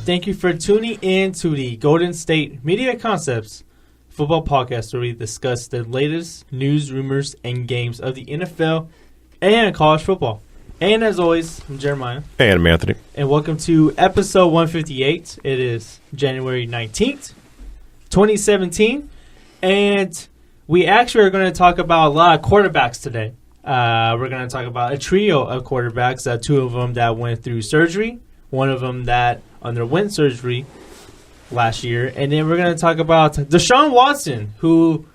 Thank you for tuning in to the Golden State Media Concepts football podcast, where we discuss the latest news, rumors, and games of the NFL and college football. And as always, I'm Jeremiah. And I'm Anthony. And welcome to episode 158. It is January 19th, 2017. And we actually are going to talk about a lot of quarterbacks today. We're going to talk about a trio of quarterbacks, two of them that went through surgery, one of them that underwent surgery last year. And then we're going to talk about Deshaun Watson, who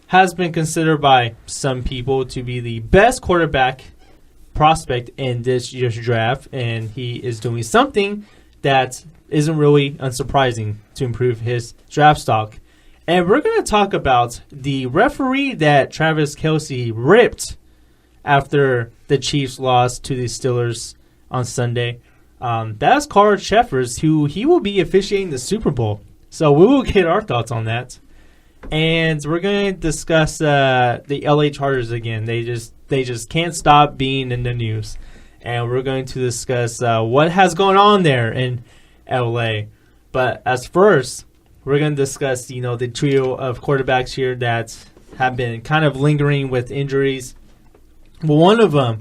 has been considered by some people to be the best quarterback prospect in this year's draft. And he is doing something that isn't really unsurprising to improve his draft stock. And we're going to talk about the referee that Travis Kelce ripped after the Chiefs lost to the Steelers on Sunday. That's Carl Sheffers, who he will be officiating the Super Bowl. So we will get our thoughts on that. And we're going to discuss the LA Chargers again. They just can't stop being in the news. And we're going to discuss what has gone on there in LA. But as first, we're going to discuss, the trio of quarterbacks here that have been kind of lingering with injuries. Well, one of them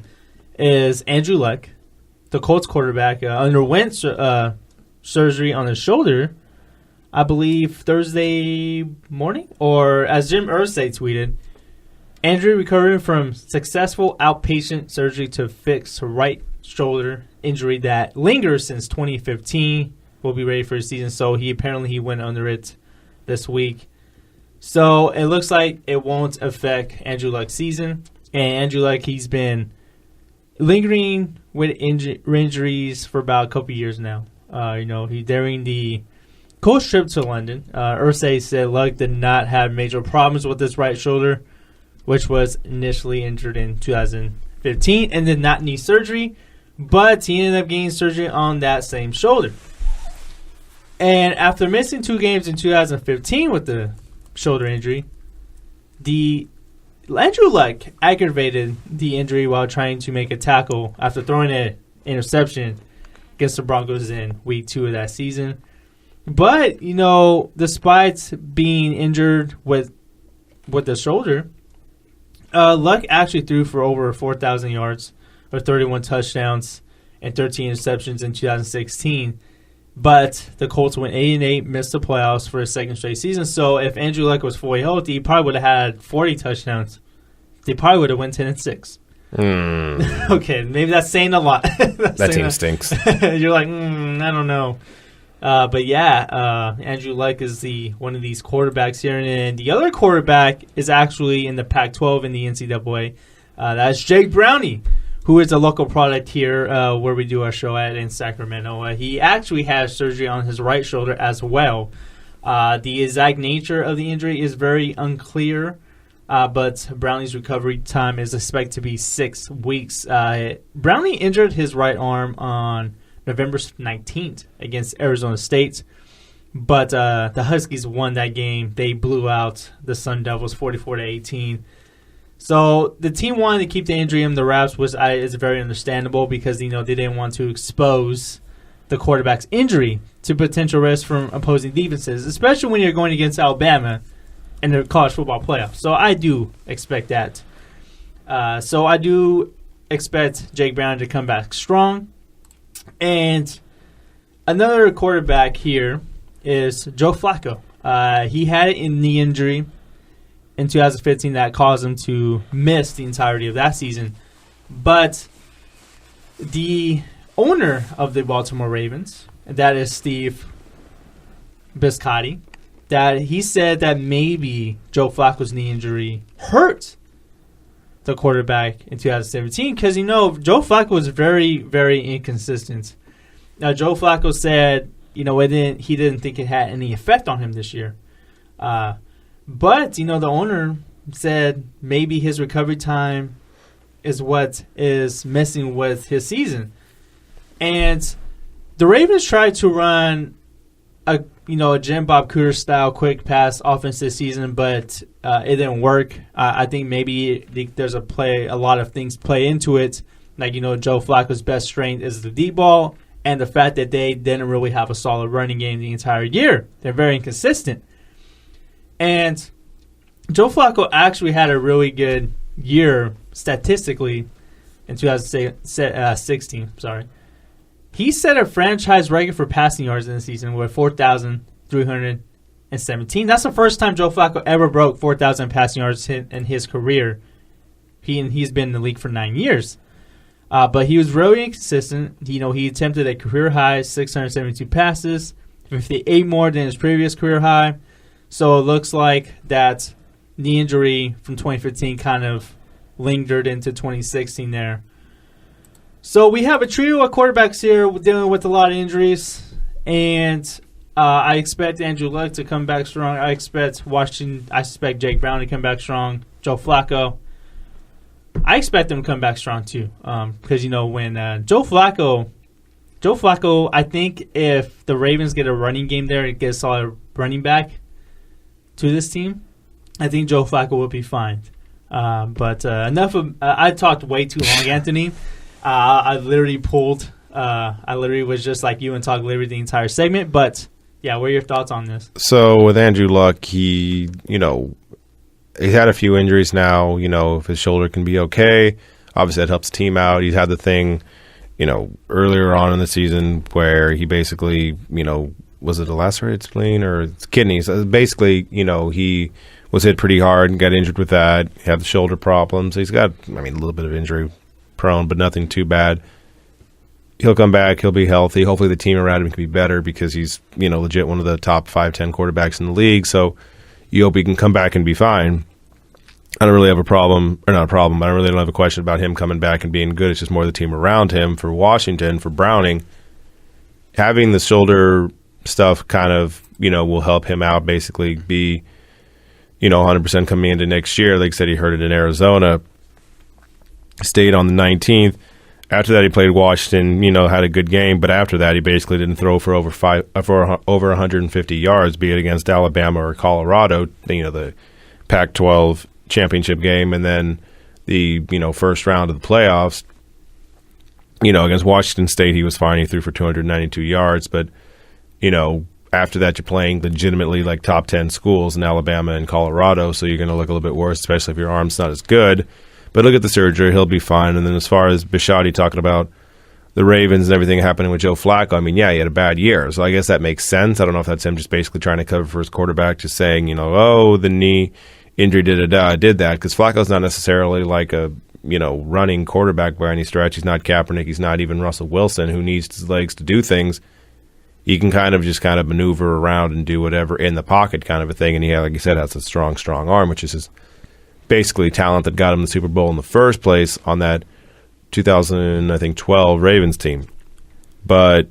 is Andrew Luck, the Colts quarterback, underwent surgery on his shoulder, I believe Thursday morning, or as Jim Irsay tweeted, Andrew recovering from successful outpatient surgery to fix right shoulder injury that lingers since 2015. Will be ready for his season. So he went under it this week. So it looks like it won't affect Andrew Luck's season. And Andrew Luck, he's been lingering with injuries for about a couple years now. He during the coach trip to London, Irsay said Luck did not have major problems with his right shoulder, which was initially injured in 2015 and did not need surgery, but he ended up getting surgery on that same shoulder. And after missing 2 games in 2015 with the shoulder injury, Andrew Luck aggravated the injury while trying to make a tackle after throwing an interception against the Broncos in week 2 of that season. But, despite being injured with the shoulder, Luck actually threw for over 4,000 yards or 31 touchdowns and 13 interceptions in 2016. But the Colts went 8-8, missed the playoffs for a second straight season. So if Andrew Luck was fully healthy, he probably would have had 40 touchdowns. They probably would have went 10-6. Okay, maybe that's saying a lot. That team stinks. You're like, I don't know. But yeah, Andrew Luck is one of these quarterbacks here. And the other quarterback is actually in the Pac-12 in the NCAA. That's Jake Browning, who is a local product here where we do our show at in Sacramento. He actually has surgery on his right shoulder as well. The exact nature of the injury is very unclear, but Browning's recovery time is expected to be 6 weeks. Browning injured his right arm on November 19th against Arizona State, but the Huskies won that game. They blew out the Sun Devils 44-18. So the team wanted to keep the injury in the wraps, which is very understandable because they didn't want to expose the quarterback's injury to potential risk from opposing defenses, especially when you're going against Alabama in the college football playoffs. So I do expect that. So I do expect Jake Brown to come back strong. And another quarterback here is Joe Flacco. He had a knee injury in 2015 that caused him to miss the entirety of that season. But the owner of the Baltimore Ravens, that is Steve Bisciotti, that he said that maybe Joe Flacco's knee injury hurt the quarterback in 2017 because, Joe Flacco was very, very inconsistent. Now, Joe Flacco said, he didn't think it had any effect on him this year. But, the owner said maybe his recovery time is what is messing with his season. And the Ravens tried to run a Jim Bob Cooter style quick pass offense this season, but it didn't work. I think maybe there's a lot of things play into it. Like, Joe Flacco's best strength is the deep ball, and the fact that they didn't really have a solid running game the entire year. They're very inconsistent. And Joe Flacco actually had a really good year statistically in 2016. He set a franchise record for passing yards in the season with 4,317. That's the first time Joe Flacco ever broke 4,000 passing yards in his career. He's been in the league for 9 years. But he was really inconsistent. He attempted a career high 672 passes, 58 more than his previous career high. So it looks like that knee injury from 2015 kind of lingered into 2016 there. So we have a trio of quarterbacks here dealing with a lot of injuries, and I expect Andrew Luck to come back strong. I expect Jake Brown to come back strong. Joe Flacco, I expect them to come back strong too, because when Joe Flacco, I think if the Ravens get a running game there and get a solid running back to this team, I think Joe Flacco will be fine. But enough of I talked way too long, Anthony. I literally was just like you and talked literally the entire segment. But yeah, what are your thoughts on this? So with Andrew Luck, he's had a few injuries now. If his shoulder can be okay, obviously that helps the team out. He's had the thing, earlier on in the season where he basically, was it a lacerated spleen or kidneys? Basically, he was hit pretty hard and got injured with that. He had the shoulder problems. He's got, a little bit of injury prone, but nothing too bad. He'll come back. He'll be healthy. Hopefully the team around him can be better because he's, legit one of the top 5-10 quarterbacks in the league. So you hope he can come back and be fine. I don't really have a problem, or not a problem, but I really don't have a question about him coming back and being good. It's just more the team around him. For Washington, for Browning, having the shoulder stuff kind of, will help him out, basically be, 100% coming into next year. Like I said, he hurt it in Arizona. Stayed on the 19th. After that, he played Washington, had a good game. But after that, he basically didn't throw for over 150 yards, be it against Alabama or Colorado, the Pac-12 championship game, and then the, first round of the playoffs. Against Washington State, he was fine. He threw for 292 yards. But, after that, you're playing legitimately like top 10 schools in Alabama and Colorado, so you're going to look a little bit worse, especially if your arm's not as good. But look at the surgery. He'll be fine. And then as far as Bisciotti talking about the Ravens and everything happening with Joe Flacco, he had a bad year. So I guess that makes sense. I don't know if that's him just basically trying to cover for his quarterback, just saying, the knee injury did that. Because Flacco's not necessarily like a, running quarterback by any stretch. He's not Kaepernick. He's not even Russell Wilson, who needs his legs to do things. He can kind of maneuver around and do whatever in the pocket kind of a thing. And he, like you said, has a strong arm, which is his basically talent that got him the Super Bowl in the first place on that 2012 Ravens team. But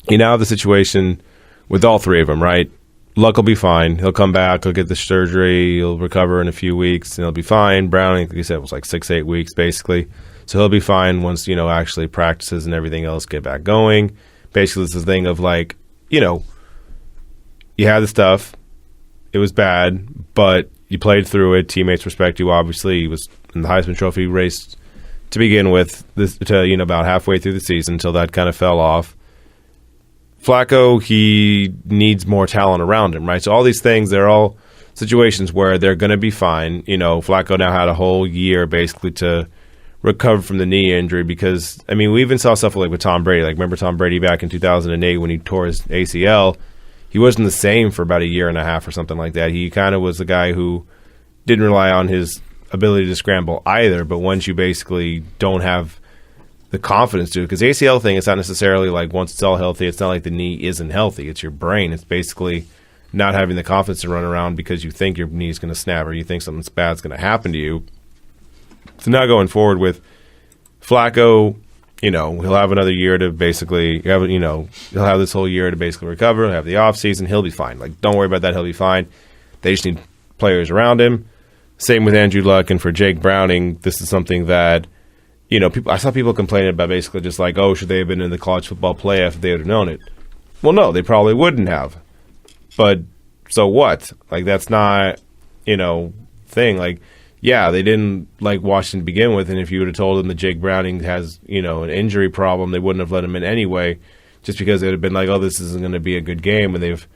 you now have the situation with all three of them, right? Luck will be fine. He'll come back. He'll get the surgery. He'll recover in a few weeks, and he'll be fine. Browning, like you said, was like 6-8 weeks, basically. So he'll be fine once, actually practices and everything else get back going. Basically, it's this thing of like, you had the stuff. It was bad, but you played through it. Teammates respect you, obviously. He was in the Heisman Trophy race to begin with, about halfway through the season until that kind of fell off. Flacco, he needs more talent around him, right? So all these things, they're all situations where they're going to be fine. Flacco now had a whole year basically to recover from the knee injury because, we even saw stuff like with Tom Brady. Like, remember Tom Brady back in 2008 when he tore his ACL? He wasn't the same for about a year and a half or something like that. He kind of was the guy who didn't rely on his ability to scramble either, but once you basically don't have the confidence to it, because the ACL thing, it's not necessarily like once it's all healthy, it's not like the knee isn't healthy. It's your brain. It's basically not having the confidence to run around because you think your knee's going to snap or you think something bad's going to happen to you. So now going forward with Flacco, he'll have another year to basically he'll have this whole year to basically recover. He'll have the offseason. He'll be fine. Like, don't worry about that. He'll be fine. They just need players around him. Same with Andrew Luck, and for Jake Browning, this is something that, I saw people complaining about basically just like, oh, should they have been in the college football playoff if they would have known it? Well, no, they probably wouldn't have. But so what? Like, that's not, thing. Like, yeah, they didn't like Washington to begin with, and if you would have told them that Jake Browning has, an injury problem, they wouldn't have let him in anyway, just because they would have been like, oh, this isn't going to be a good game, and they've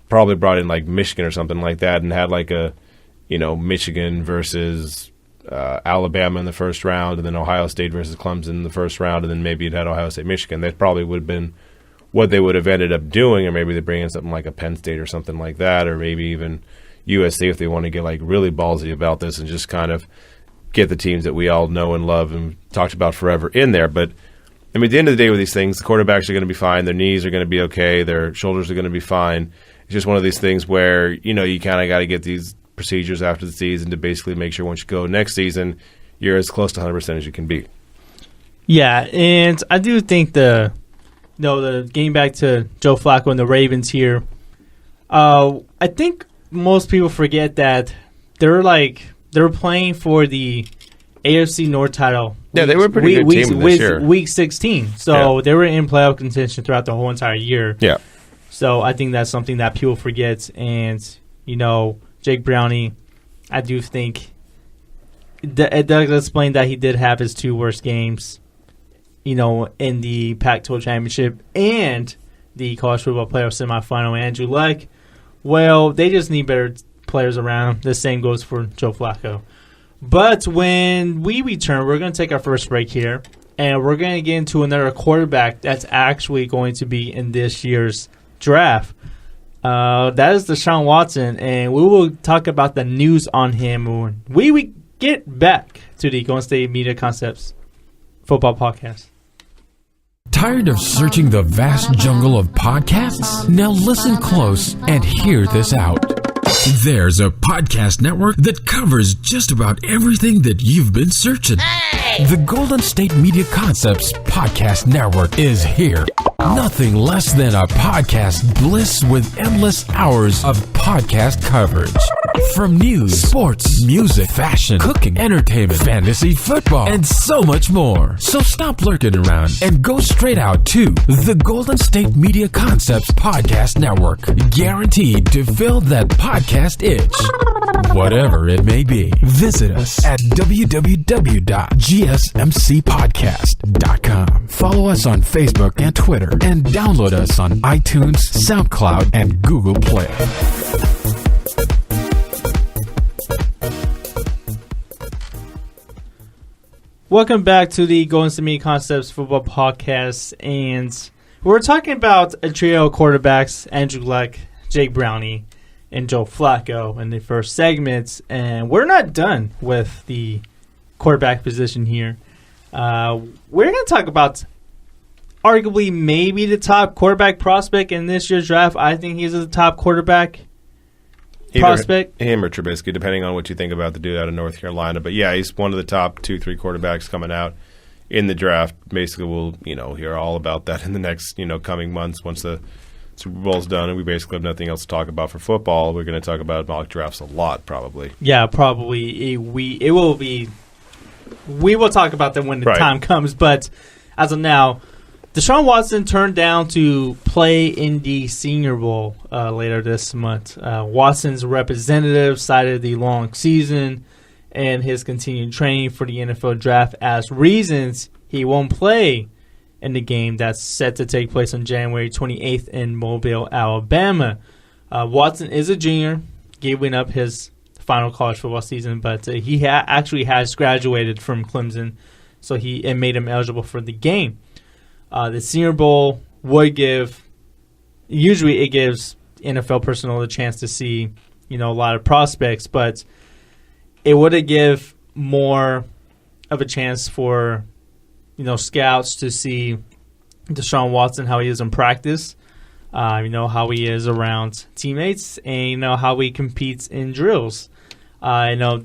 probably brought in like Michigan or something like that and had like a, Michigan versus Alabama in the first round, and then Ohio State versus Clemson in the first round, and then maybe it had Ohio State, Michigan. That probably would have been what they would have ended up doing, or maybe they bring in something like a Penn State or something like that, or maybe even USC if they want to get like really ballsy about this and just kind of get the teams that we all know and love and talked about forever in there. But I mean, at the end of the day with these things, the quarterbacks are going to be fine, their knees are going to be okay, their shoulders are going to be fine. It's just one of these things where, you kind of got to get these procedures after the season to basically make sure once you go next season, you're as close to 100% as you can be. Yeah, and I do think the getting back to Joe Flacco and the Ravens here, I think most people forget that they're playing for the AFC North title. Yeah, they were a pretty good team this year. Week 16. So they were in playoff contention throughout the whole entire year. Yeah. So I think that's something that people forget. And, Jake Browning, I do think it does explain that he did have his 2 worst games, in the Pac-12 championship and the college football playoff semifinal. Andrew Luck, well, they just need better players around. The same goes for Joe Flacco. But when we return, we're going to take our first break here, and we're going to get into another quarterback that's actually going to be in this year's draft. That is Deshaun Watson, and we will talk about the news on him when we get back to the Golden State Media Concepts Football Podcast. Tired of searching the vast jungle of podcasts? Now listen close and hear this out. There's a podcast network that covers just about everything that you've been searching. Hey! The Golden State Media Concepts Podcast Network is here. Nothing less than a podcast bliss with endless hours of podcast coverage. From news, sports, music, fashion, cooking, entertainment, fantasy, football, and so much more. So stop lurking around and go straight out to the Golden State Media Concepts Podcast Network. Guaranteed to fill that podcast itch. Whatever it may be. Visit us at www.gsmcpodcast.com. Follow us on Facebook and Twitter, and download us on iTunes, SoundCloud, and Google Play. Welcome back to the Golden State Media Concepts Football Podcast, and we're talking about a trio of quarterbacks: Andrew Luck, Jake Browning, and Joe Flacco in the first segments, and we're not done with the quarterback position here. We're going to talk about arguably maybe the top quarterback prospect in this year's draft. I think he's the top quarterback prospect. Him or Trubisky, depending on what you think about the dude out of North Carolina. But yeah, he's one of the top 2-3 quarterbacks coming out in the draft. Basically, we'll hear all about that in the next coming months once the Super Bowl's done, and we basically have nothing else to talk about for football. We're going to talk about mock drafts a lot, probably. Yeah, probably. We will talk about them when the time comes. But as of now, Deshaun Watson turned down to play in the Senior Bowl later this month. Watson's representative cited the long season and his continued training for the NFL draft as reasons he won't play in the game that's set to take place on January 28th in Mobile, Alabama. Watson is a junior, giving up his final college football season, but he actually has graduated from Clemson, so it made him eligible for the game. The Senior Bowl would usually it gives NFL personnel the chance to see, a lot of prospects, but it would give more of a chance for scouts to see Deshaun Watson, how he is in practice, how he is around teammates, and how he competes in drills. The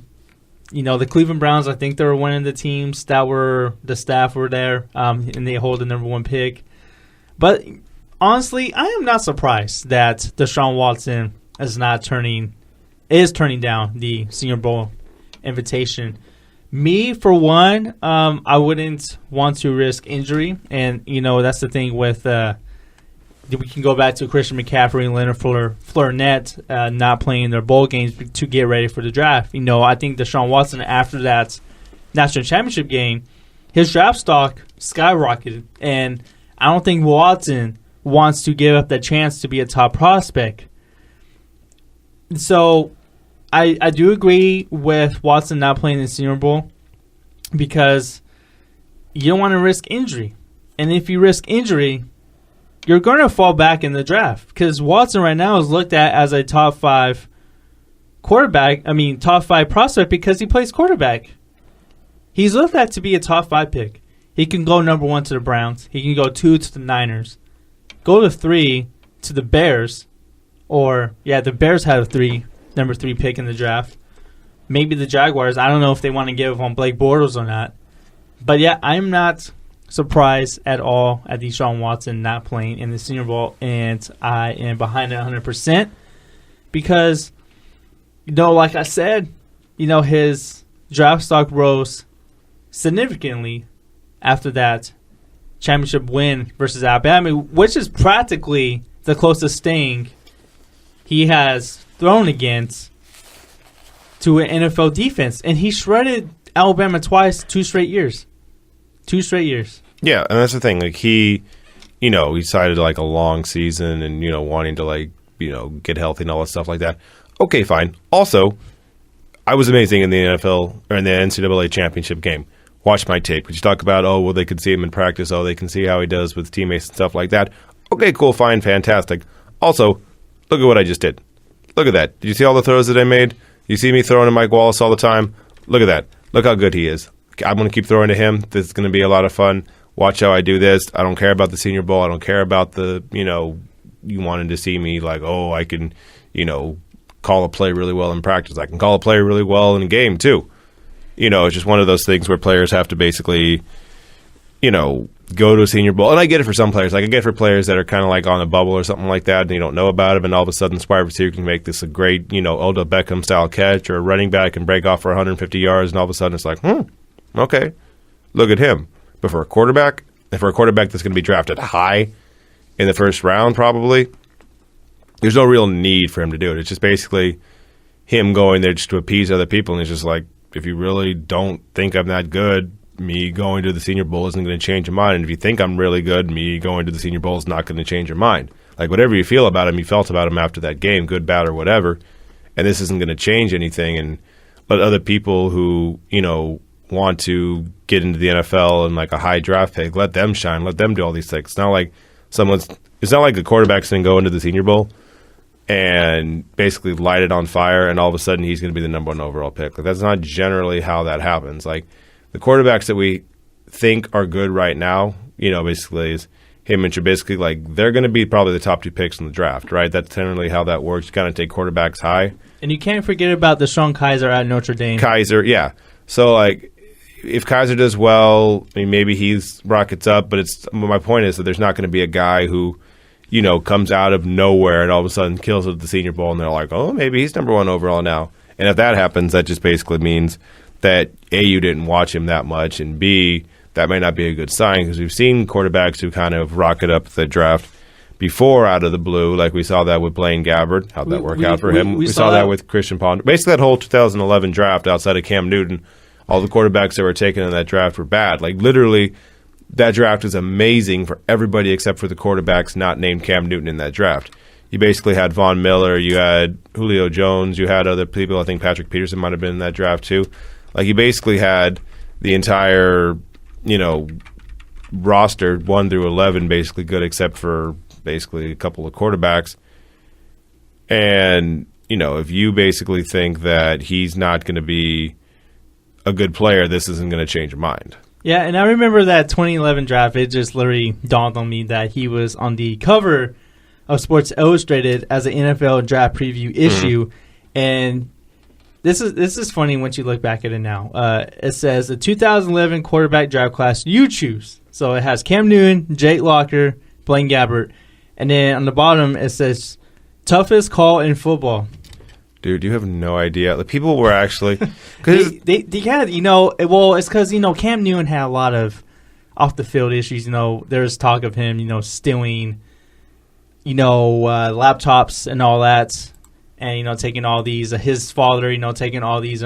Cleveland Browns, I think they were one of the teams the staff were there, and they hold the number 1 pick. But honestly, I am not surprised that Deshaun Watson is turning down the Senior Bowl invitation. Me, for one, I wouldn't want to risk injury, and that's the thing with we can go back to Christian McCaffrey and Leonard Fournette not playing their bowl games to get ready for the draft. I think Deshaun Watson, after that national championship game, his draft stock skyrocketed. And I don't think Watson wants to give up the chance to be a top prospect. So I do agree with Watson not playing the Senior Bowl because you don't want to risk injury. And if you risk injury, you're going to fall back in the draft because Watson right now is looked at as a top 5 top 5 prospect because he plays quarterback. He's looked at to be a top 5 pick. He can go number 1 to the Browns. He can go 2 to the Niners. Go to 3 to the Bears. The Bears had a number 3 pick in the draft. Maybe the Jaguars. I don't know if they want to give on Blake Bortles or not. But yeah, I'm not surprised at all at Deshaun Watson not playing in the Senior Bowl, and I am behind it 100% because, like I said, his draft stock rose significantly after that championship win versus Alabama, which is practically the closest thing he has thrown against to an NFL defense. And he shredded Alabama twice, 2 straight years. 2 straight years. Yeah, and that's the thing. Like he cited like a long season and, wanting to get healthy and all that stuff like that. Okay, fine. Also, I was amazing in the NFL or in the NCAA championship game. Watch my tape. Could you talk about, they could see him in practice. They can see how he does with teammates and stuff like that. Okay, cool, fine, fantastic. Also, look at what I just did. Look at that. Did you see all the throws that I made? You see me throwing to Mike Wallace all the time? Look at that. Look how good he is. I'm going to keep throwing to him. This is going to be a lot of fun. Watch how I do this. I don't care about the Senior Bowl. I don't care about the, you wanted to see me like, I can, call a play really well in practice. I can call a play really well in a game too. It's just one of those things where players have to basically, go to a Senior Bowl. And I get it for some players. Like I get it for players that are kind of like on a bubble or something like that and you don't know about it, and all of a sudden this wide receiver can make this a great, Odell Beckham style catch, or a running back can break off for 150 yards and all of a sudden it's like, okay, look at him. But for a quarterback that's going to be drafted high in the first round probably, there's no real need for him to do it. It's just basically him going there just to appease other people, and it's just like, if you really don't think I'm that good, me going to the Senior Bowl isn't going to change your mind. And if you think I'm really good, me going to the Senior Bowl is not going to change your mind. Like whatever you feel about him, you felt about him after that game, good, bad, or whatever, and this isn't going to change anything. And let other people who, want to get into the NFL and like a high draft pick, let them shine, let them do all these things. It's not like a quarterback's going to go into the Senior Bowl and basically light it on fire, and all of a sudden he's going to be the number 1 overall pick. Like, that's not generally how that happens. Like the quarterbacks that we think are good right now, basically is him and Trubisky. Like they're going to be probably the top 2 picks in the draft, right? That's generally how that works. You kind of take quarterbacks high. And you can't forget about Deshaun Kaiser at Notre Dame. Kaiser, yeah. So like, if Kaiser does well, maybe he's rockets up. But my point is that there's not going to be a guy who, comes out of nowhere and all of a sudden kills it at the Senior Bowl, and they're like, maybe he's number 1 overall now. And if that happens, that just basically means that A, you didn't watch him that much, and B, that may not be a good sign, because we've seen quarterbacks who kind of rocket up the draft before out of the blue, like we saw that with Blaine Gabbert. How'd that work out for him? We saw that with Christian Ponder. Basically, that whole 2011 draft outside of Cam Newton, all the quarterbacks that were taken in that draft were bad. Like, literally, that draft was amazing for everybody except for the quarterbacks not named Cam Newton in that draft. You basically had Von Miller, you had Julio Jones, you had other people. I think Patrick Peterson might have been in that draft too. Like, you basically had the entire, roster 1 through 11 basically good except for basically a couple of quarterbacks. And, if you basically think that he's not going to be a good player, this isn't going to change your mind. Yeah, and I remember that 2011 draft. It just literally dawned on me that he was on the cover of Sports Illustrated as an NFL draft preview issue, and this is funny once you look back at it now. It says the 2011 quarterback draft class you choose. So it has Cam Newton, Jake Locker, Blaine Gabbert, and then on the bottom it says toughest call in football. Dude, you have no idea. The people were actually they had, it's because Cam Newton had a lot of off the field issues. There's talk of him stealing laptops and all that, and taking all these his father, taking all these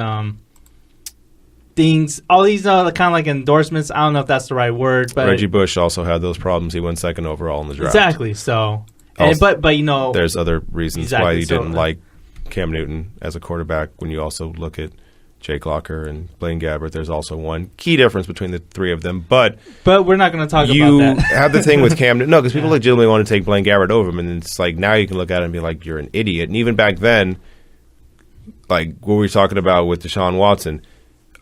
things, all these kind of like endorsements. I don't know if that's the right word, but Reggie Bush also had those problems. He went second overall in the draft. Exactly. So, but there's other reasons exactly, why you didn't like Cam Newton as a quarterback. When you also look at Jake Locker and Blaine Gabbert, there's also one key difference between the three of them. But we're not going to talk about that. You have the thing with Cam Newton. No, because people legitimately want to take Blaine Gabbert over him. And it's like now you can look at it and be like, you're an idiot. And even back then, like what we were talking about with Deshaun Watson,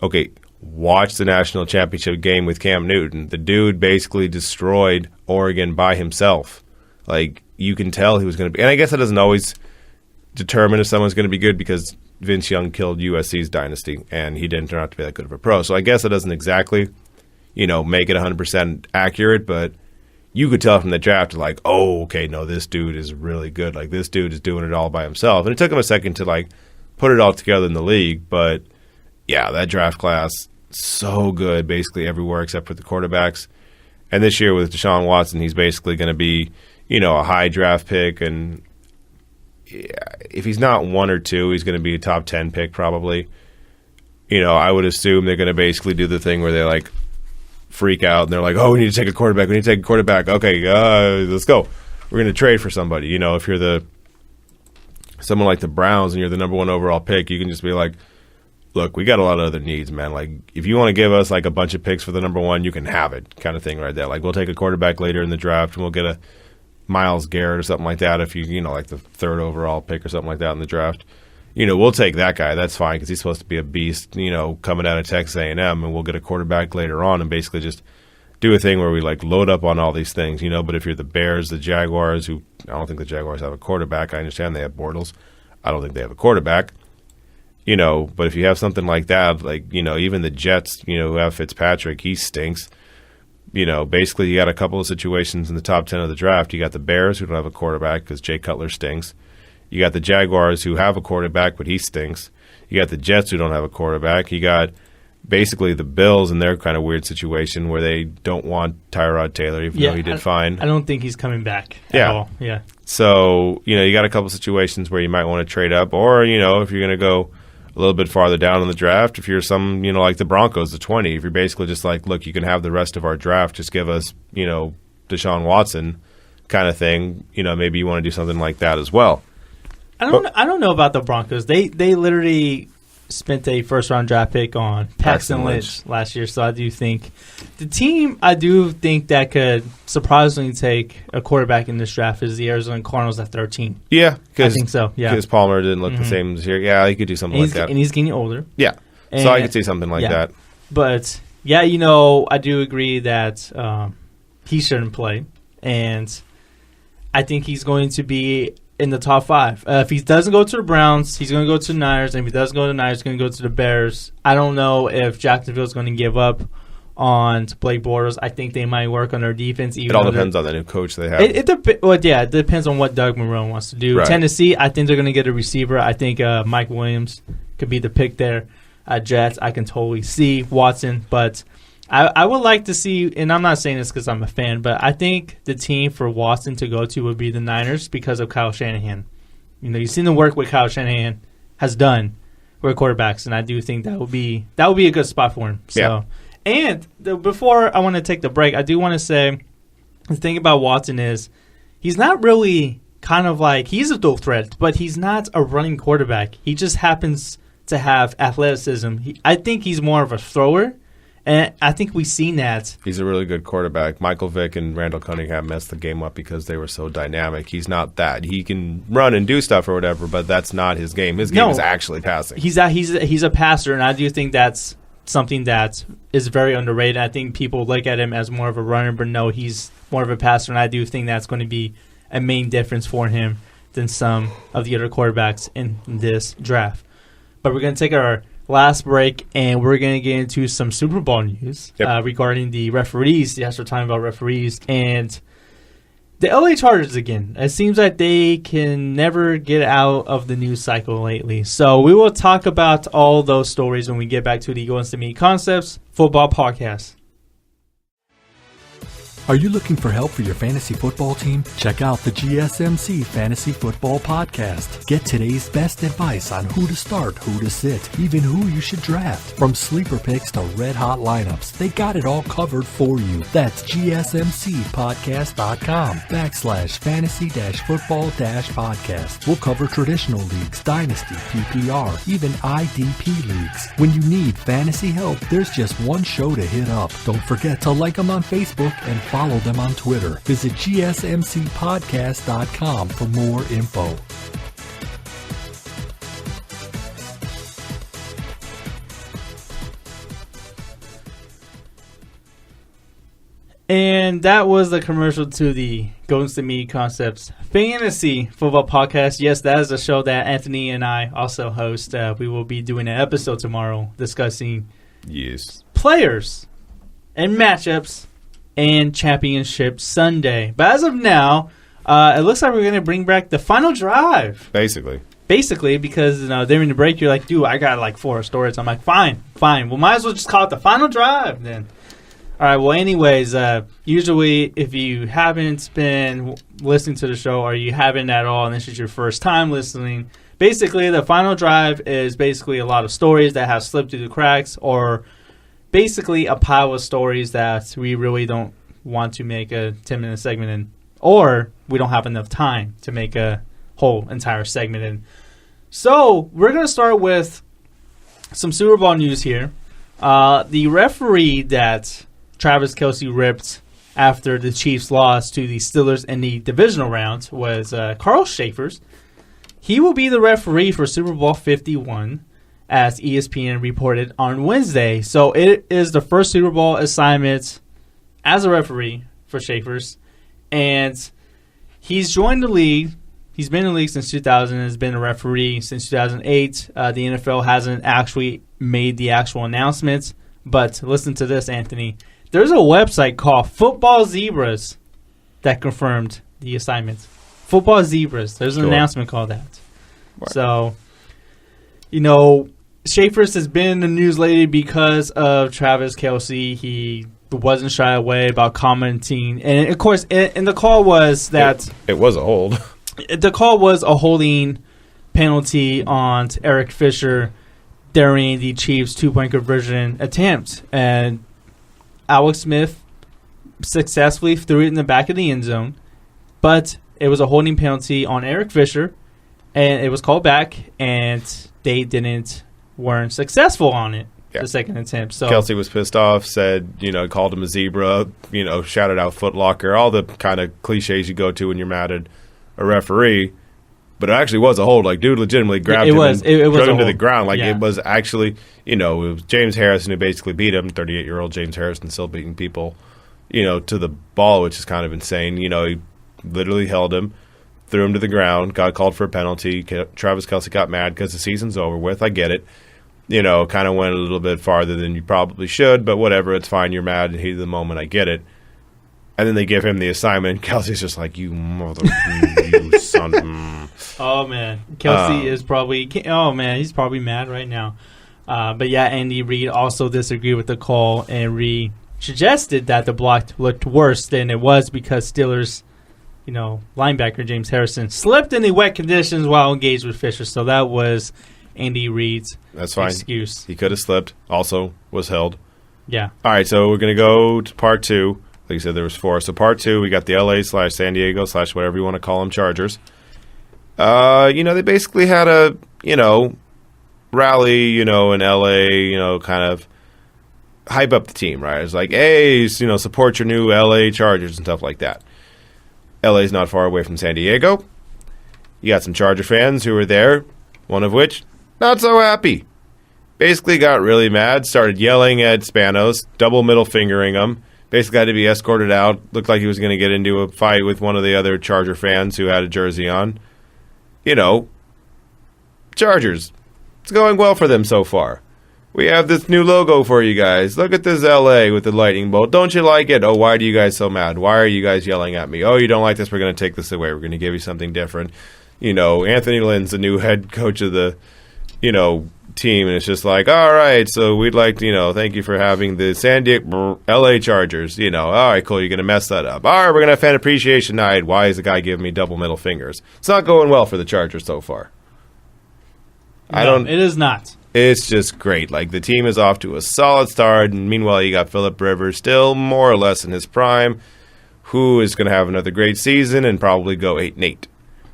okay, watch the national championship game with Cam Newton. The dude basically destroyed Oregon by himself. Like, you can tell he was going to be. And I guess that doesn't always determine if someone's going to be good because Vince Young killed USC's dynasty, and he didn't turn out to be that good of a pro. So I guess that doesn't exactly, make it 100% accurate, but you could tell from the draft, like, oh, okay, no, this dude is really good. Like, this dude is doing it all by himself. And it took him a second to, like, put it all together in the league. But, yeah, that draft class, so good basically everywhere except for the quarterbacks. And this year with Deshaun Watson, he's basically going to be, a high draft pick, and if he's not 1 or 2, he's going to be a top 10 pick probably. I would assume they're going to basically do the thing where they like freak out and they're like, oh, we need to take a quarterback. We need to take a quarterback. Okay, let's go. We're going to trade for somebody. If you're someone like the Browns and you're the number 1 overall pick, you can just be like, look, we got a lot of other needs, man. Like, if you want to give us like a bunch of picks for the number 1, you can have it, kind of thing right there. Like, we'll take a quarterback later in the draft and we'll get a Myles Garrett or something like that if like the 3rd overall pick or something like that in the draft. We'll take that guy. That's fine because he's supposed to be a beast, coming out of Texas A&M, and we'll get a quarterback later on and basically just do a thing where we like load up on all these things, But if you're the Bears, the Jaguars, who I don't think the Jaguars have a quarterback. I understand they have Bortles. I don't think they have a quarterback. But if you have something like that, like, even the Jets, who have Fitzpatrick, he stinks. Basically you got a couple of situations in the top 10 of the draft. You got the Bears, who don't have a quarterback because Jay Cutler stinks. You got the Jaguars, who have a quarterback, but he stinks. You got the Jets, who don't have a quarterback. You got basically the Bills in their kind of weird situation where they don't want Tyrod Taylor, even though he did fine. I don't think he's coming back at all. Yeah. So, you got a couple of situations where you might want to trade up, or, if you're going to go a little bit farther down in the draft, if you're some, like the Broncos, the 20, if you're basically just like, look, you can have the rest of our draft, just give us, Deshaun Watson kind of thing, maybe you want to do something like that as well. I don't know about the Broncos. They literally spent a first-round draft pick on Paxton Lynch last year, so I do think the team that could surprisingly take a quarterback in this draft is the Arizona Cardinals at 13. Yeah, I think so. Yeah, because Palmer didn't look the same this year. Yeah, he could do something like that, and he's getting older. Yeah, so I could see something like that. But yeah, I do agree that he shouldn't play, and I think he's going to be in the top 5. If he doesn't go to the Browns, he's going to go to the Niners. And if he doesn't go to the Niners, he's going to go to the Bears. I don't know if Jacksonville's going to give up on Blake Bortles. I think they might work on their defense. It all depends on the new coach they have. It depends on what Doug Marrone wants to do. Right. Tennessee, I think they're going to get a receiver. I think Mike Williams could be the pick there. Jets, I can totally see Watson. But I would like to see, and I'm not saying this because I'm a fan, but I think the team for Watson to go to would be the Niners because of Kyle Shanahan. You've seen the work what Kyle Shanahan has done with quarterbacks, and I do think that would be a good spot for him. So, yeah. And before I want to take the break, I do want to say the thing about Watson is he's not really kind of like, he's a dual threat, but he's not a running quarterback. He just happens to have athleticism. I think he's more of a thrower. And I think we've seen that. He's a really good quarterback. Michael Vick and Randall Cunningham messed the game up because they were so dynamic. He's not that. He can run and do stuff or whatever, but that's not his game. His game is actually passing. He's a passer, and I do think that's something that is very underrated. I think people look at him as more of a runner, but no, he's more of a passer, and I do think that's going to be a main difference for him than some of the other quarterbacks in this draft. But we're going to take our last break, and we're going to get into some Super Bowl news regarding the referees. Yes, we're talking about referees. And the LA Chargers again. It seems like they can never get out of the news cycle lately. So we will talk about all those stories when we get back to the Go Instant Media Concepts Football Podcast. Are you looking for help for your fantasy football team? Check out the GSMC Fantasy Football Podcast. Get today's best advice on who to start, who to sit, even who you should draft. From sleeper picks to red-hot lineups, they got it all covered for you. That's gsmcpodcast.com/fantasy-football-podcast. We'll cover traditional leagues, dynasty, PPR, even IDP leagues. When you need fantasy help, there's just one show to hit up. Don't forget to like them on Facebook and follow them on Twitter. Visit gsmcpodcast.com for more info. And that was the commercial to the Goes to Me Concepts Fantasy Football Podcast. Yes, that is a show that Anthony and I also host. We will be doing an episode tomorrow discussing players and matchups and Championship Sunday. But as of now, it looks like we're going to bring back the final drive. Basically, because during the break, you're like, dude, I got like 4 stories. I'm like, fine. Well, might as well just call it the final drive then. All right, well, anyways, usually if you haven't been listening to the show or you haven't at all and this is your first time listening, basically the final drive is basically a lot of stories that have slipped through the cracks or basically a pile of stories that we really don't want to make a 10-minute segment in, or we don't have enough time to make a whole entire segment in. So we're going to start with some Super Bowl news here. The referee that Travis Kelce ripped after the Chiefs lost to the Steelers in the divisional round was Carl Schaefer's. He will be the referee for Super Bowl 51. As ESPN reported on Wednesday. So it is the first Super Bowl assignment as a referee for Schaefer's. And he's joined the league. He's been in the league since 2000 and has been a referee since 2008. The NFL hasn't actually made the actual announcements. But listen to this, Anthony. There's a website called Football Zebras that confirmed the assignments. Football Zebras. There's an announcement called that. Right. So, Schaefer's has been in the news lately because of Travis Kelce. He wasn't shy away about commenting. And, of course, and the call was that... It was a hold. The call was a holding penalty on Eric Fisher during the Chiefs' 2-point conversion attempt. And Alex Smith successfully threw it in the back of the end zone. But it was a holding penalty on Eric Fisher. And it was called back, and they weren't successful on it, the second attempt. So Kelce was pissed off, said, called him a zebra, shouted out Foot Locker, all the kind of cliches you go to when you're mad at a referee. But it actually was a hold. Like, dude legitimately grabbed him and threw him to the ground. Like, it was actually, it was James Harrison who basically beat him, 38-year-old James Harrison still beating people, to the ball, which is kind of insane. He literally held him, threw him to the ground, got called for a penalty. Travis Kelce got mad because the season's over with. I get it. Kind of went a little bit farther than you probably should, but whatever, it's fine. You're mad and heat of the moment. I get it. And then they give him the assignment. Kelce's just like, you mother, you son. Oh, man. Kelce is probably, he's probably mad right now. But yeah, Andy Reid also disagreed with the call and suggested that the block looked worse than it was because Steelers, linebacker James Harrison slipped in the wet conditions while engaged with Fisher. So that was Andy Reid's excuse. He could have slipped. Also was held. Yeah. All right, so we're going to go to part 2. Like you said, there was 4. So part 2, we got the LA/San Diego/ whatever you want to call them, Chargers. They basically had a, rally, in LA, kind of hype up the team, right? It's like, hey, support your new LA Chargers and stuff like that. LA's not far away from San Diego. You got some Charger fans who were there, one of which, not so happy. Basically got really mad, started yelling at Spanos, double middle fingering him. Basically had to be escorted out. Looked like he was going to get into a fight with one of the other Charger fans who had a jersey on. Chargers. It's going well for them so far. We have this new logo for you guys. Look at this LA with the lightning bolt. Don't you like it? Oh, why are you guys so mad? Why are you guys yelling at me? Oh, you don't like this? We're going to take this away. We're going to give you something different. Anthony Lynn's the new head coach of the, team, and it's just like, all right, so we'd like to, thank you for having the San Diego LA Chargers. All right, cool, you're going to mess that up. All right, we're going to have fan appreciation night. Why is the guy giving me double middle fingers? It's not going well for the Chargers so far. No, it is not. It's just great. Like, the team is off to a solid start, and meanwhile, you got Phillip Rivers still more or less in his prime, who is going to have another great season and probably go 8-8,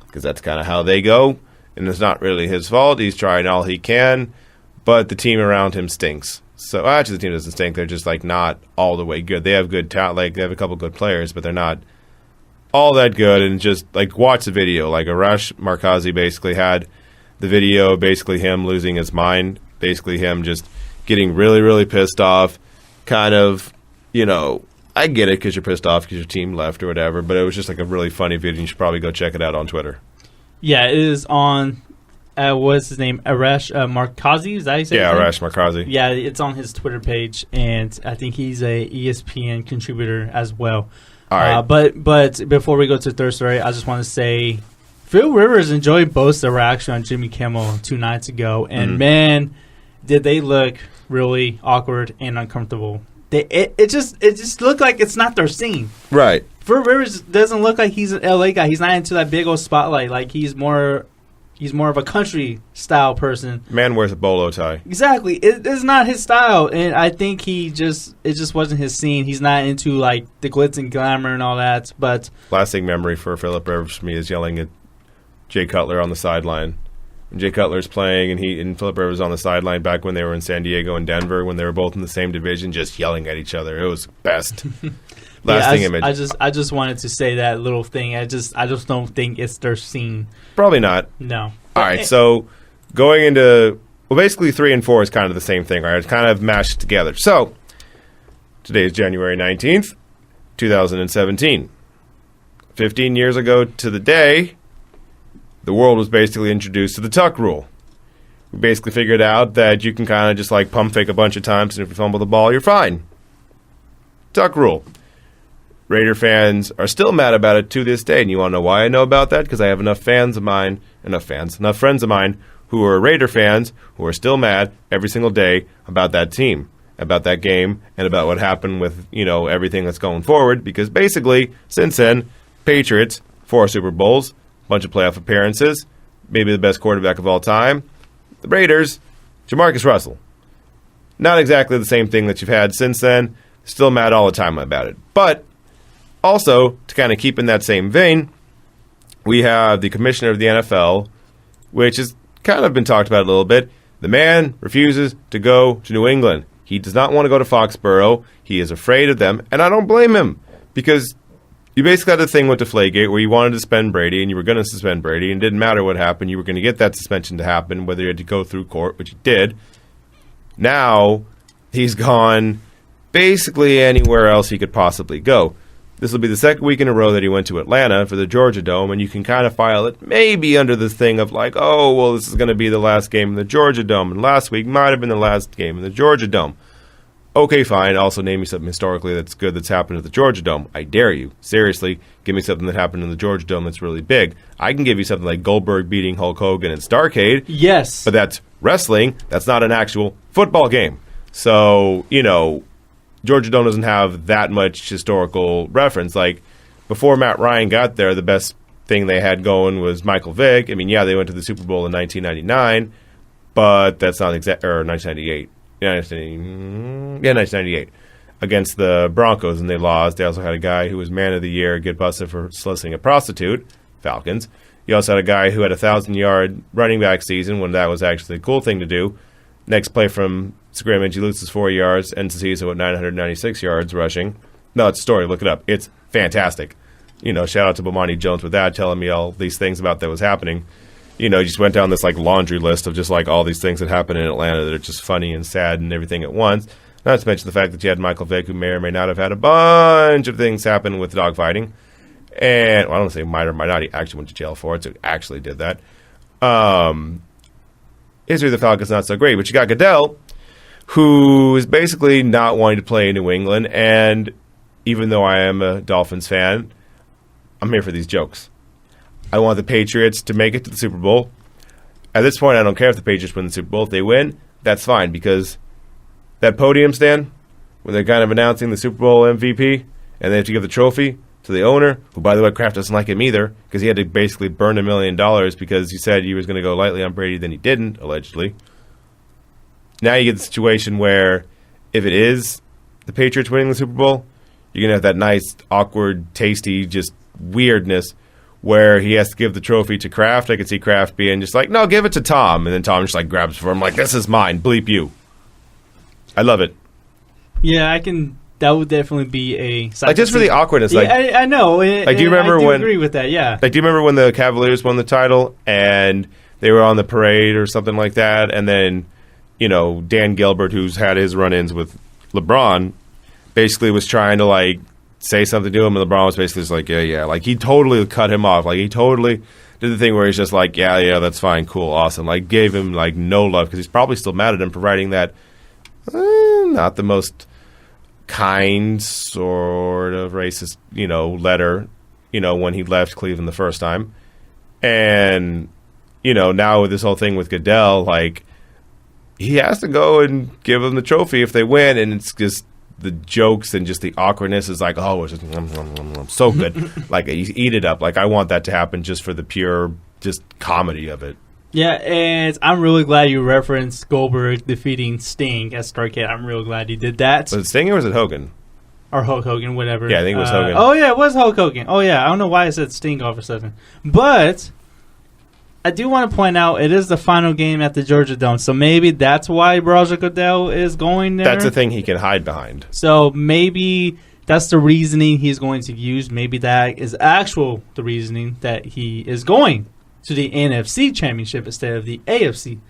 because that's kind of how they go. And it's not really his fault. He's trying all he can, but the team around him stinks. So actually, the team doesn't stink. They're just not all the way good. They have good talent. They have a couple good players, but they're not all that good. And just watch the video. Arash Markazi basically had the video, basically him losing his mind, basically him just getting really, really pissed off. Kind of, I get it because you're pissed off because your team left or whatever. But it was just a really funny video. You should probably go check it out on Twitter. Yeah, it is on, what's his name? Arash Markazi? Is that how you say it? Yeah, Arash Markazi. Yeah, it's on his Twitter page, and I think he's a ESPN contributor as well. All right. But before we go to the third story, I just want to say Phil Rivers enjoyed both the reaction on Jimmy Kimmel 2 nights ago, and man, did they look really awkward and uncomfortable. It just looked like it's not their scene. Right. Phil Rivers doesn't look like he's an LA guy. He's not into that big old spotlight. Like he's more of a country style person. Man wears a bolo tie. Exactly. It is not his style, and I think it just wasn't his scene. He's not into the glitz and glamour and all that. But lasting memory for Phillip Rivers for me is yelling at Jay Cutler on the sideline. When Jay Cutler's playing and Phillip Rivers on the sideline back when they were in San Diego and Denver, when they were both in the same division, just yelling at each other. It was best. Lasting image. I just wanted to say that little thing. I just don't think it's their scene. Probably not. No. All right, so going into basically 3 and 4 is kind of the same thing, right? It's kind of mashed together. So today is January 19th, 2017. 15 years ago to the day, the world was basically introduced to the tuck rule. We basically figured out that you can kind of just pump fake a bunch of times, and if you fumble the ball, you're fine. Tuck rule. Raider fans are still mad about it to this day, and you want to know why I know about that? Because I have enough friends of mine who are Raider fans who are still mad every single day about that team, about that game, and about what happened with everything that's going forward. Because basically, since then, Patriots 4 Super Bowls, bunch of playoff appearances, maybe the best quarterback of all time. The Raiders, Jamarcus Russell. Not exactly the same thing that you've had since then. Still mad all the time about it. But also, to kind of keep in that same vein, we have the commissioner of the NFL, which has kind of been talked about a little bit. The man refuses to go to New England. He does not want to go to Foxboro. He is afraid of them, and I don't blame him, because you basically had the thing with Deflategate where you wanted to suspend Brady, and you were going to suspend Brady, and it didn't matter what happened. You were going to get that suspension to happen, whether you had to go through court, which you did. Now, he's gone basically anywhere else he could possibly go. This will be the second week in a row that he went to Atlanta for the Georgia Dome, and you can kind of file it maybe under the thing of this is going to be the last game in the Georgia Dome, and last week might have been the last game in the Georgia Dome. Okay, fine. Also name me something historically that's good that's happened at the Georgia Dome. I dare you. Seriously, give me something that happened in the Georgia Dome that's really big. I can give you something like Goldberg beating Hulk Hogan in Starrcade. Yes. But that's wrestling. That's not an actual football game. So, Georgia Dome doesn't have that much historical reference. Before Matt Ryan got there, the best thing they had going was Michael Vick. I mean, yeah, they went to the Super Bowl in 1999, but that's not or 1998. Yeah, 1998 against the Broncos, and they lost. They also had a guy who was Man of the Year get busted for soliciting a prostitute, Falcons. You also had a guy who had a 1,000-yard running back season when that was actually a cool thing to do. Next play from scrimmage, he loses 4 yards, ends the season with 996 yards rushing. No, it's a story. Look it up. It's fantastic. Shout out to Bomani Jones with that, telling me all these things about that was happening. Just went down this laundry list of just all these things that happened in Atlanta that are just funny and sad and everything at once. Not to mention the fact that you had Michael Vick, who may or may not have had a bunch of things happen with dogfighting. And, I don't say might or might not. He actually went to jail for it, so he actually did that. History of the Falcons not so great, but you got Goodell, who is basically not wanting to play in New England. And even though I am a Dolphins fan, I'm here for these jokes. I want the Patriots to make it to the Super Bowl. at this point, I don't care if the Patriots win the Super Bowl. If they win, that's fine, because that podium stand, when they're kind of announcing the Super Bowl MVP, and they have to give the trophy to the owner, who, by the way, Kraft doesn't like him either, because he had to basically burn $1 million because he said he was going to go lightly on Brady, then he didn't, allegedly. Now you get the situation where if it is the Patriots winning the Super Bowl, you're going to have that nice, awkward, tasty, just weirdness where he has to give the trophy to Kraft. I could see Kraft being just like, no, give it to Tom. And then Tom just like grabs it for him like, this is mine, bleep you. I love it. Yeah, I can. That would definitely be a like just for the awkwardness. Like, yeah, I know. Like, do you remember when? I agree with that. Yeah. Like, do you remember when the Cavaliers won the title and they were on the parade or something like that, and then Dan Gilbert, who's had his run-ins with LeBron, basically was trying to like say something to him, and LeBron was basically just like, yeah, like he totally cut him off. Like he totally did the thing where he's just like, yeah, that's fine, cool, awesome. Like gave him like no love because he's probably still mad at him for writing that not the most kind sort of racist, letter, when he left Cleveland the first time. And, now with this whole thing with Goodell, like, he has to go and give them the trophy if they win, and it's just the jokes and just the awkwardness is like, oh, it's just so good. Like, you eat it up. Like, I want that to happen just for the pure just comedy of it. Yeah, and I'm really glad you referenced Goldberg defeating Sting at Starrcade. I'm really glad you did that. Was it Sting or was it Hogan? Or Hulk Hogan, whatever. Yeah, I think it was Hogan. Oh, yeah, it was Hulk Hogan. Oh, yeah, I don't know why I said Sting all of a sudden. But I do want to point out it is the final game at the Georgia Dome, so maybe that's why Roger Goodell is going there. That's the thing he can hide behind. So maybe that's the reasoning he's going to use. Maybe that is the reasoning that he is going to the NFC Championship instead of the AFC,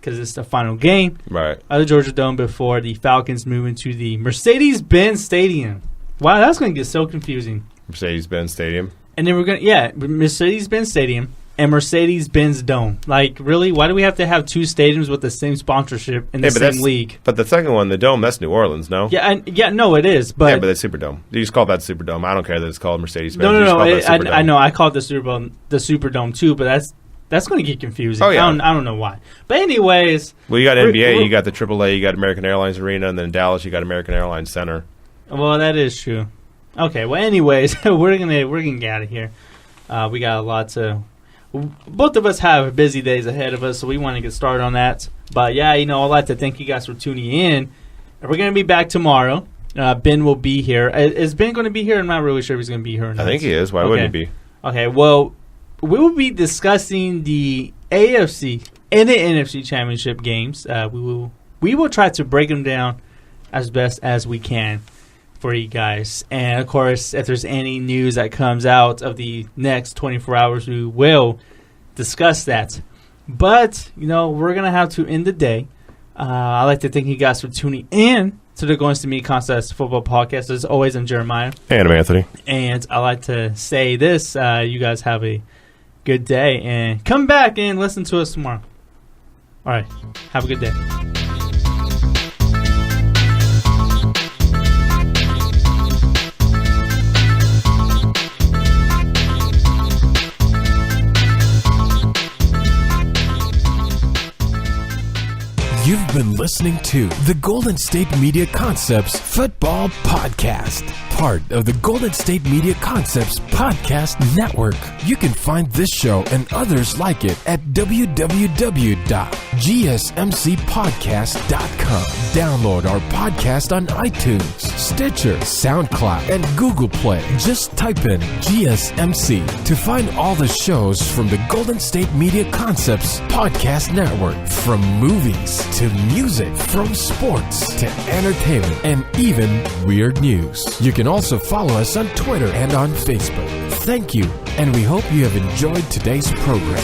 because it's the final game right at the Georgia Dome before the Falcons move into the Mercedes-Benz Stadium. Wow, that's going to get so confusing. Mercedes-Benz Stadium. And then Mercedes-Benz Stadium and Mercedes-Benz Dome. Like, really? Why do we have to have two stadiums with the same sponsorship in the same league? But the second one, the Dome, that's New Orleans, no? No, it is. But yeah, but it's Superdome. You just call that Superdome. I don't care that it's called Mercedes-Benz. No. I know. I call it the Superdome too, but that's going to get confusing. Oh, yeah. I don't know why. But anyways. Well, you got NBA, you got the AAA, you got American Airlines Arena, and then in Dallas, you got American Airlines Center. Well, that is true. Okay, well, anyways, we're gonna get out of here. We got a lot to... Both of us have busy days ahead of us, so we want to get started on that. But, yeah, I'd like to thank you guys for tuning in. We're going to be back tomorrow. Ben will be here. Is Ben going to be here? I'm not really sure if he's going to be here or not. I think he is. Why wouldn't he be? Okay, well, we will be discussing the AFC and the NFC Championship games. We will try to break them down as best as we can for you guys. And, of course, if there's any news that comes out of the next 24 hours, we will discuss that. But, we're going to have to end the day. I'd like to thank you guys for tuning in to the Going to Meet Contest Football Podcast. As always, I'm Jeremiah. And I'm Anthony. And I'd like to say this. You guys have a good day. And come back and listen to us tomorrow. All right. Have a good day. You've been listening to the Golden State Media Concepts Football Podcast, part of the Golden State Media Concepts Podcast Network. You can find this show and others like it at www.gsmcpodcast.com. Download our podcast on iTunes, Stitcher, SoundCloud, and Google Play. Just type in GSMC to find all the shows from the Golden State Media Concepts Podcast Network, from movies to music, from sports to entertainment, and even weird news. You can also follow us on Twitter and on Facebook. Thank you, and we hope you have enjoyed today's program.